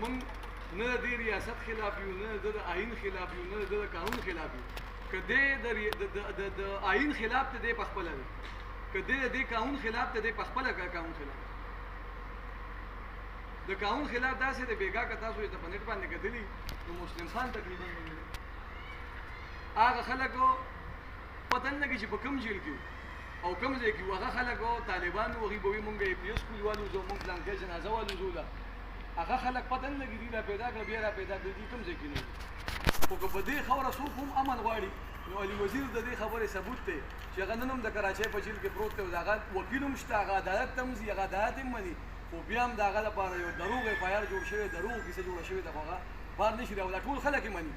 موږ نه د دې ریاست خلاف یو، نه د آئین خلاف یو، نه د قانون خلاف یو. که د آئین خلاف ته دی په خپله دی، که د قانون خلاف ته دی په خپله قانون خلاف. د قانون خلاف داسې د بیګا که تاسو یې په نېټ باندې کتلي نو مسلم خان تقریبا هغه خلکو پته نه لګي چې په کوم جیل کې او کوم ځای کې هغه خلکو طالبان هغوی به وي مونږ یې پی سکول والوځو، مونږ پلانکې جنازه والوځوله. هغه خلک پته نه لګي، دوی را پیدا کړه بیا را پیدا کړه، دوی کوم ځای کې نه وي. خو که په دې خبره څوک هم امن غواړي نو علي وزیر د دې خبرې ثبوت دی چې هغه نن هم د کراچۍ په جیل کې پروت دی او د هغه وکیل هم شته، هغه عدالت ته هم ځي، هغه عدالت هم مني، خو بیا هم د هغه لپاره یو دروغ اف آی آر جوړ شوی، دروغ کیسه جوړه شوې ده، خو هغه بار نه شي راوړلی. ټول خلک یې مني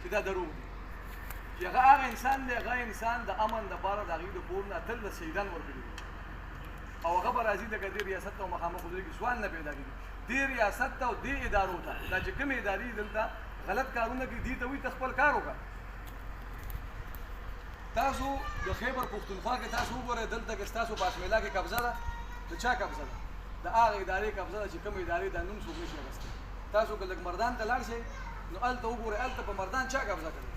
چې دا دروغ دی، چې هغه انسان دی، هغه انسان د امن دپاره د هغوی د کور نه اتلس شهیدان ورکړي دي او هغه به راځي دغه دې ریاست ته مخامخ ودرېږي. سوال نه پیدا کېږي دې ریاست ته او دې ادارو ته، دا چې کومې ادارې دلته غلط کارونه کوي دې ته وایي ته خپل کار وکړه. تاسو د خیبر پښتونخوا کې تاسو وګورئ دلته کې ستاسو په اسمیلا کې قبضه ده، د چا قبضه ده؟ د هغې ادارې قبضه ده چې کومې ادارې دا نوم څوک نشي اخیستی. تاسو که لږ مردان ته لاړ شئ نو هلته وګورئ، هلته په مردان چا قبضه کړې؟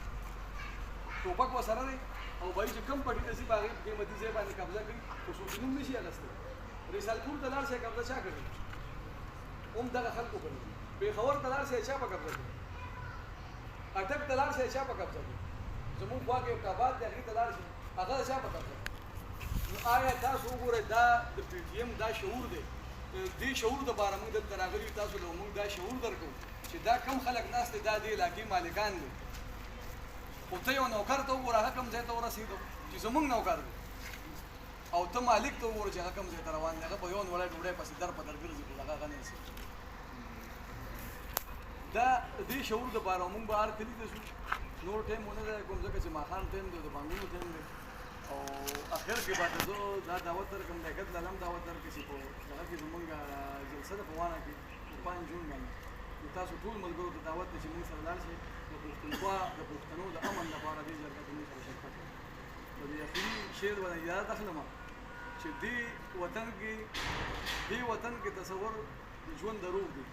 ټوپک ورسره دی او به یې چې کوم پټي ته ځي په هغې په قیمتي ځای باندې قبضه کوي، خو څوک نوم نشي اخیستی. رسالپور ته لاړ شئ قبضه چا کړې؟ هم دغه خلکو کړې. پېښور ته لاړ شئ چا په قبضه کوي؟ اټک ته لاړ شئ چا په قبضه کوي؟ زموږ خوا کې یو کاباد دی هغې ته لاړ شئ هغه د چا په قبضه کوي؟ نو آیا تاسو وګورئ دا د پی ټي ایم دا شعور دی، دې شعور دپاره موږ دلته راغلي یو، تاسو له موږ دا شعور درکوو چې دا کم خلک ناست دی دا دې علاقې مالکان دي. خو ته یو نوکر ته وګوره هغه کوم ځای ته ورسېدو چې زموږ نوکر دی، او ته مالک ته وګوره چې هغه کوم ځای ته روان دی، هغه په یو نوړی ډوډۍ پسې در په در ګرځي خو هغه نه رسېږي. دا دې شعور دپاره موږ به هر کلي ته ځو، نور ټایم ونه دی کوم ځکه چې ماښام ټایم دی، د بانګونو ټایم دی، او اخر کې به زه دا دعوت درکړم لیاقت لاله هم دعوت درکړي چې په دغه کې زموږ جلسه ده په واڼه کې په 5 جون باندې، نو تاسو ټول ملګرو ته دعوت دی چې موږ سره لاړ شئ د پښتونخوا د پښتنو د امن لپاره دې جرګه کې موږ سره شرکت وکړو. نو د اخري شعر باندې اجازت اخلم چې دې وطن کې تصور د ژوند دروغ دی،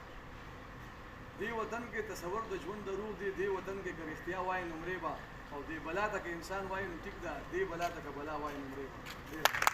دې وطن کې تصور د ژوند دروغ دی، دې وطن کې که رښتیا وایي نو مرې به، او دې بلا ته که انسان وایي نو ټیک ده، دې بلا ته که بلا وایي نو مرې به.